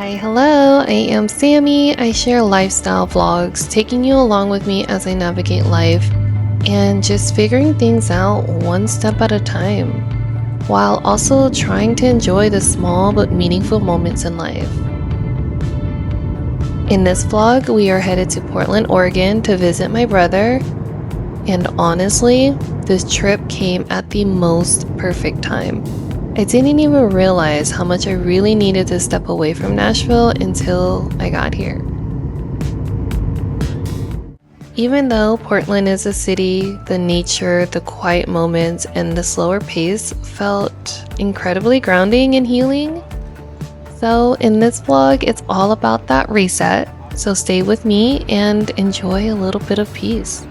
Hi, hello, I am Sammy. I share lifestyle vlogs, taking you along with me as I navigate life and just figuring things out one step at a time, while also trying to enjoy the small but meaningful moments in life. In this vlog, we are headed to Portland, Oregon to visit my brother, and honestly, this trip came at the most perfect time. I didn't even realize how much I really needed to step away from Nashville until I got here. Even though Portland is a city, the nature, the quiet moments, and the slower pace felt incredibly grounding and healing. So in this vlog, it's all about that reset. So stay with me and enjoy a little bit of peace.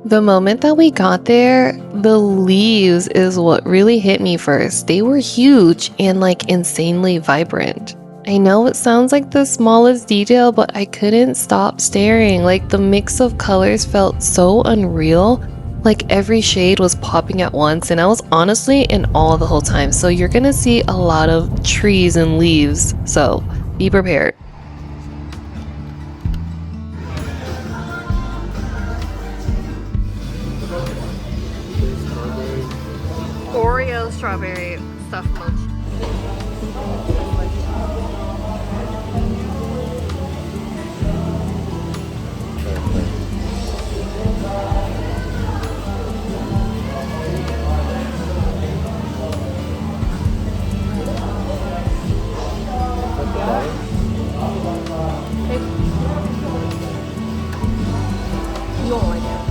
The moment that we got there, the leaves is what really hit me first. They were huge and like insanely vibrant. I know it sounds like the smallest detail, but I couldn't stop staring. Like the mix of colors felt so unreal. Like every shade was popping at once, and I was honestly in awe the whole time. So you're gonna see a lot of trees and leaves, so be prepared. Oreo strawberry stuffed mochi. You don't like it.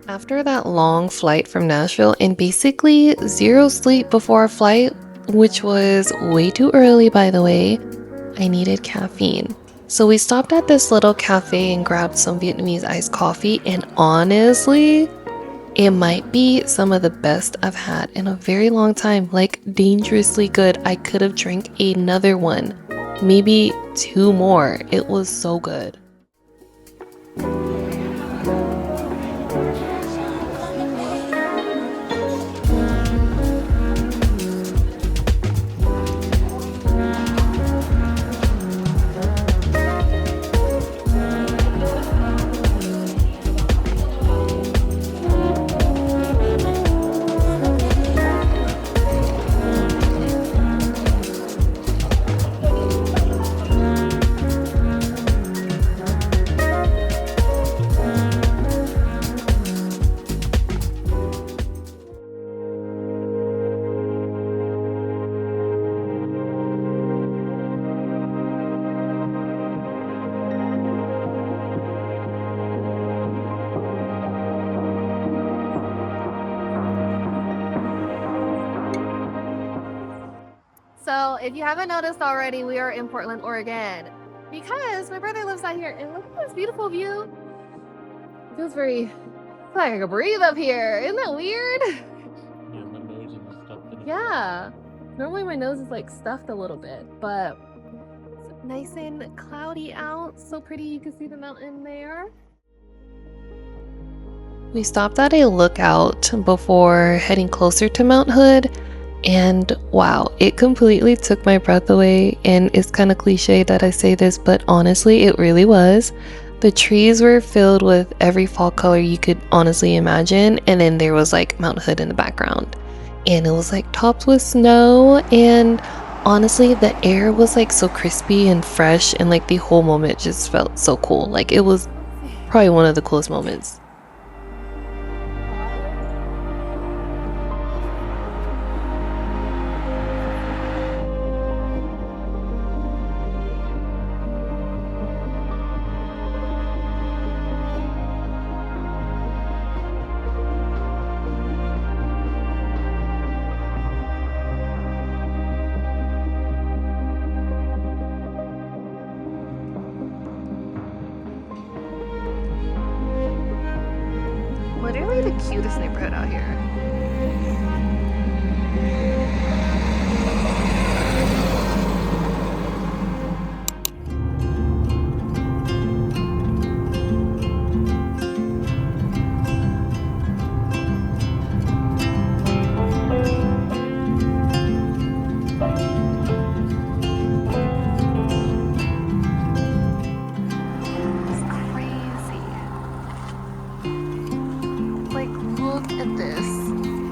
After that long flight from Nashville and basically zero sleep before our flight, which was way too early by the way, I needed caffeine. So we stopped at this little cafe and grabbed some Vietnamese iced coffee, and honestly, it might be some of the best I've had in a very long time, like dangerously good. I could have drank another one, maybe two more. It was so good. So if you haven't noticed already, we are in Portland, Oregon, because my brother lives out here, and look at this beautiful view. It feels very, like I can breathe up here. Isn't that weird? Yeah, my nose is stuffed. Yeah. Normally my nose is like stuffed a little bit, but it's nice and cloudy out. So pretty, you can see the mountain there. We stopped at a lookout before heading closer to Mount Hood. And wow, it completely took my breath away. And it's kind of cliche that I say this, but honestly, it really was. The trees were filled with every fall color you could honestly imagine. And then there was like Mount Hood in the background. And it was like topped with snow. And honestly, the air was like so crispy and fresh. And like the whole moment just felt so cool. Like it was probably one of the coolest moments. literally the cutest neighborhood out here.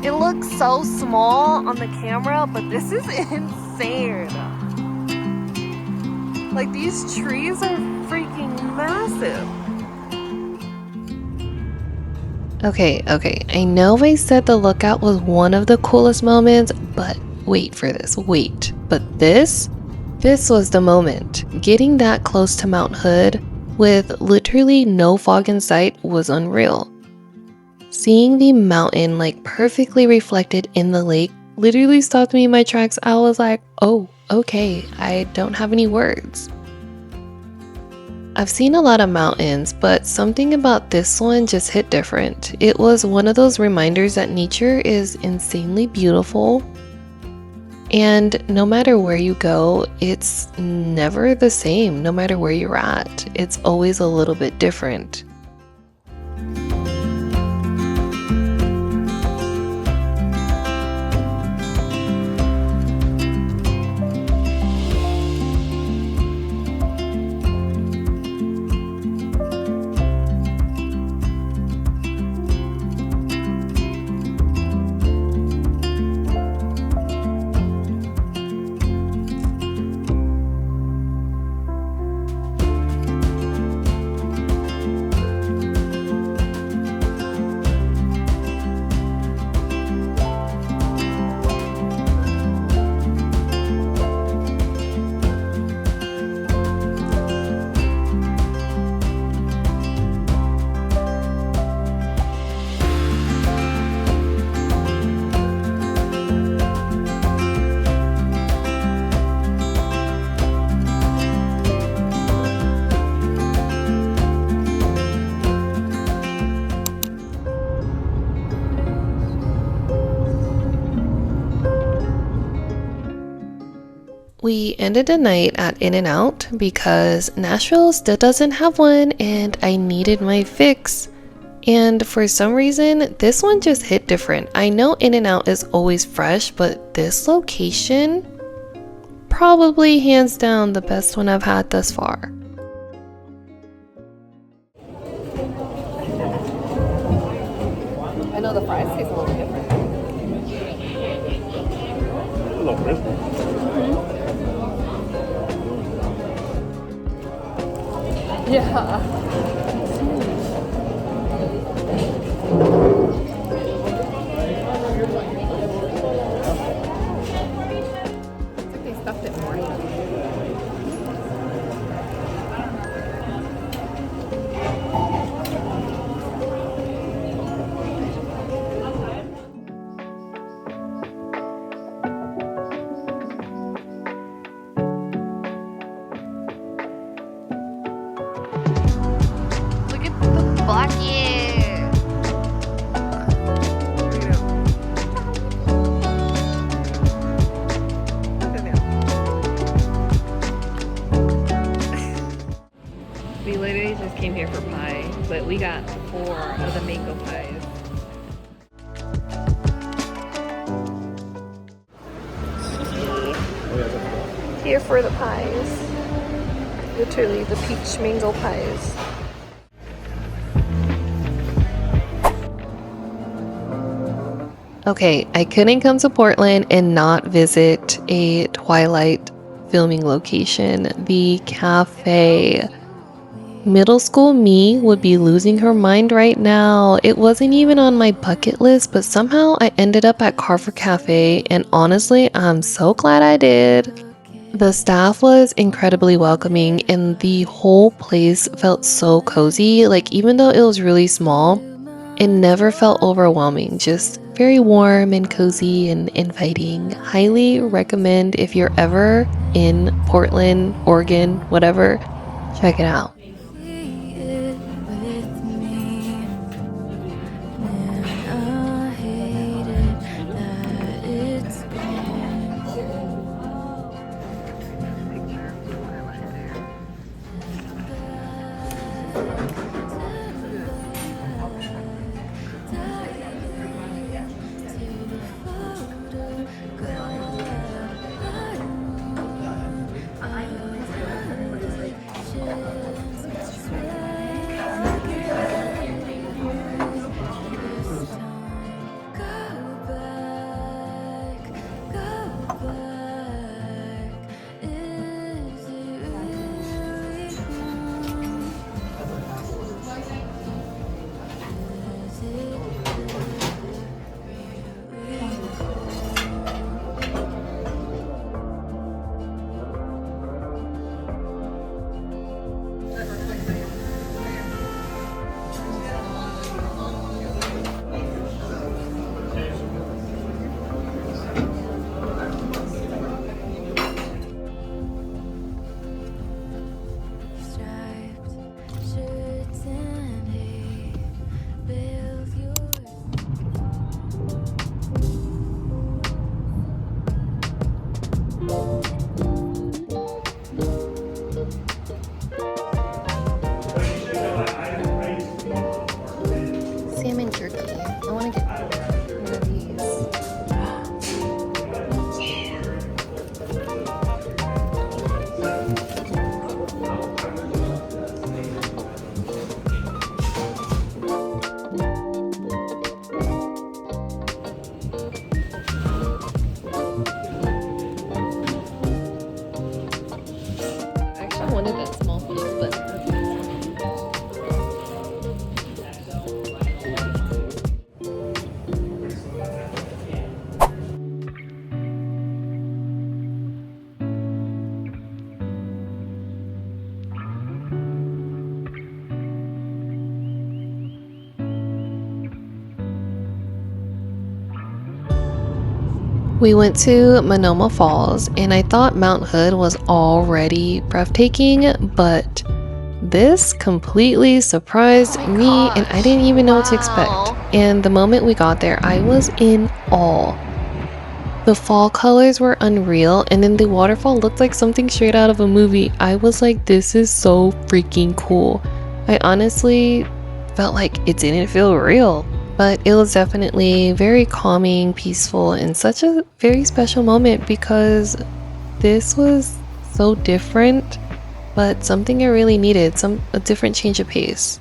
It looks so small on the camera, but this is insane. Like, these trees are freaking massive. Okay, I know I said the lookout was one of the coolest moments, but wait for this, wait. But this was the moment. Getting that close to Mount Hood with literally no fog in sight was unreal. Seeing the mountain like perfectly reflected in the lake literally stopped me in my tracks. I was like, oh, okay, I don't have any words. I've seen a lot of mountains, but something about this one just hit different. It was one of those reminders that nature is insanely beautiful. And no matter where you go, it's never the same. No matter where you're at, it's always a little bit different. We ended the night at In-N-Out because Nashville still doesn't have one and I needed my fix. And for some reason, this one just hit different. I know In-N-Out is always fresh, but this location, probably hands down the best one I've had thus far. I know the fries taste a little different. A little crispy. Yeah. It's like they stuffed it more. We literally just came here for pie, but we got 4 of the mango pies. Here for the pies. Literally the peach mango pies. Okay, I couldn't come to Portland and not visit a Twilight filming location, the cafe. Middle school me would be losing her mind right now. It wasn't even on my bucket list, but somehow I ended up at Carver Cafe, and honestly, I'm so glad I did. The staff was incredibly welcoming and the whole place felt so cozy. Like, even though it was really small, it never felt overwhelming, just very warm and cozy and inviting. Highly recommend if you're ever in Portland, Oregon, whatever, check it out. We went to Multnomah Falls, and I thought Mount Hood was already breathtaking, but this completely surprised me, and I didn't even know what to expect. And the moment we got there, I was in awe. The fall colors were unreal, and then the waterfall looked like something straight out of a movie. I was like, this is so freaking cool. I honestly felt like it didn't feel real. But it was definitely very calming, peaceful, and such a very special moment because this was so different, but something I really needed, a different change of pace.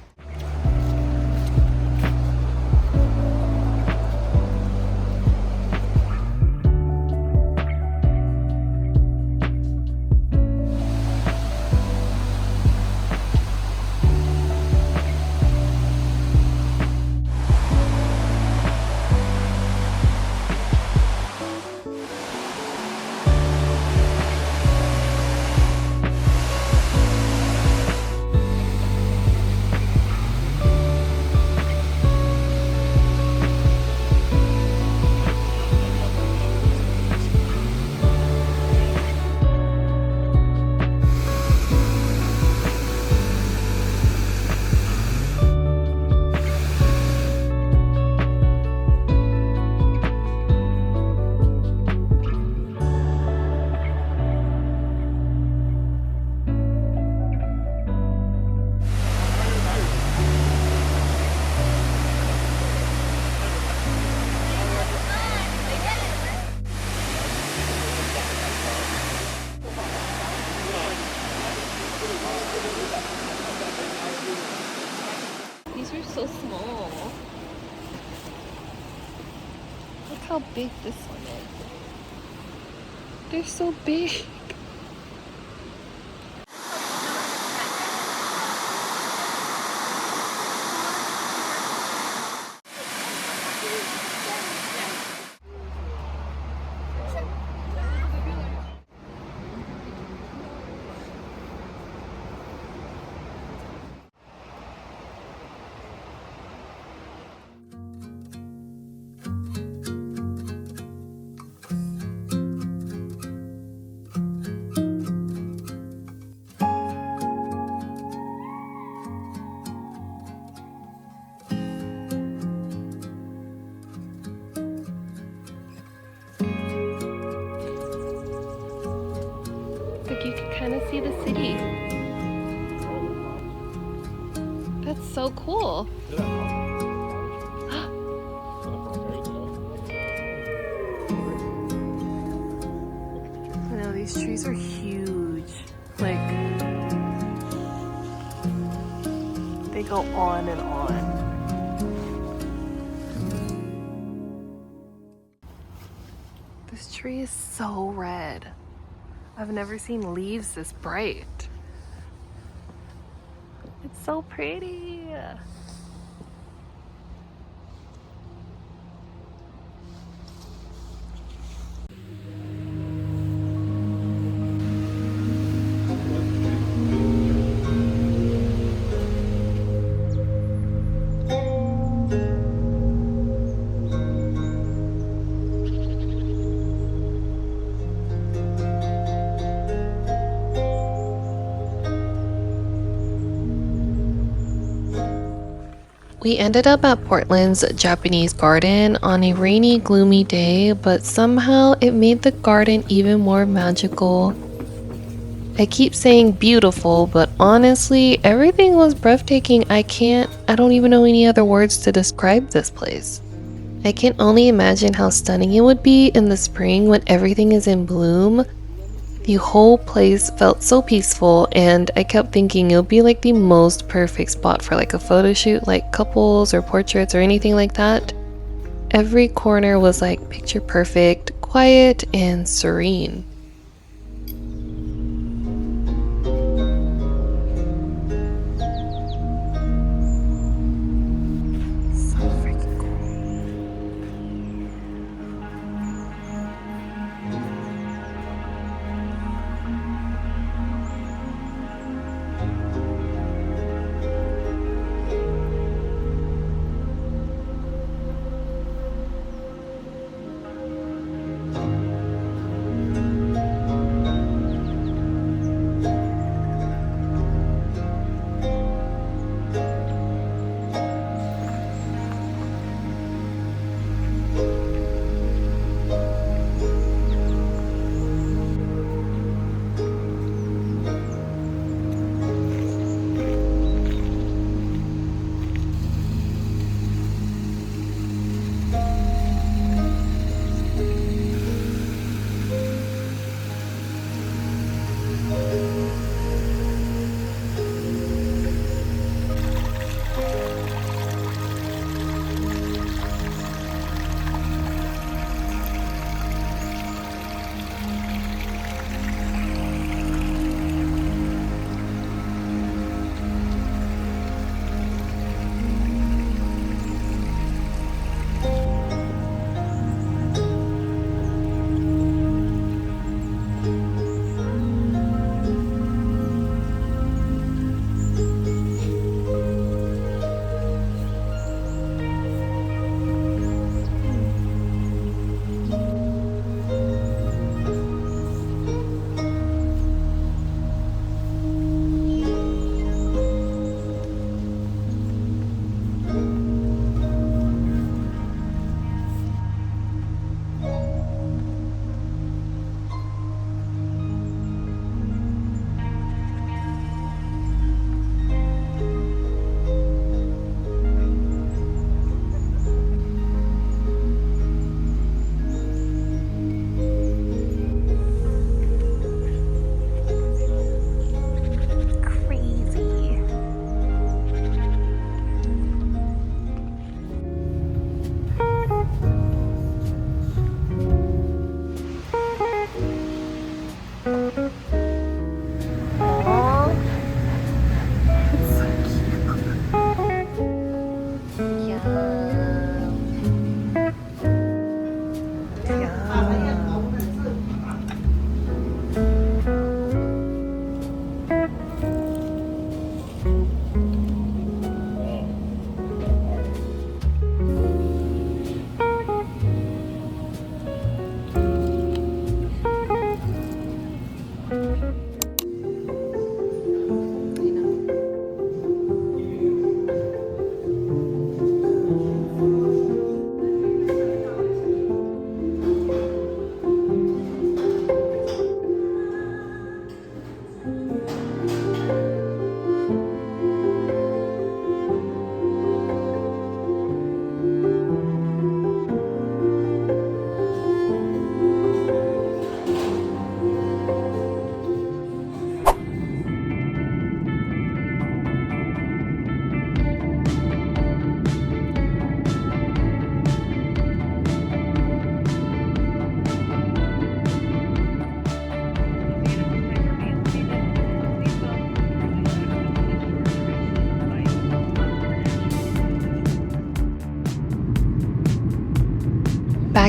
These are so small. Look how big this one is. They're so big. Like you can kind of see the city. That's so cool. I know these trees are huge. Like they go on and on. This tree is so red. I've never seen leaves this bright. It's so pretty. We ended up at Portland's Japanese garden on a rainy, gloomy day, but somehow it made the garden even more magical. I keep saying beautiful, but honestly, everything was breathtaking. I don't even know any other words to describe this place. I can only imagine how stunning it would be in the spring when everything is in bloom. The whole place felt so peaceful, and I kept thinking it would be like the most perfect spot for like a photo shoot, like couples or portraits or anything like that. Every corner was like picture perfect, quiet, and serene.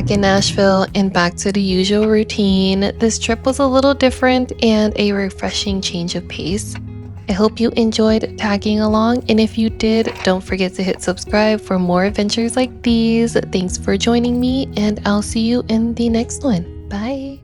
back in Nashville and back to the usual routine. This trip was a little different and a refreshing change of pace. I hope you enjoyed tagging along, and if you did, don't forget to hit subscribe for more adventures like these. Thanks for joining me, and I'll see you in the next one. Bye!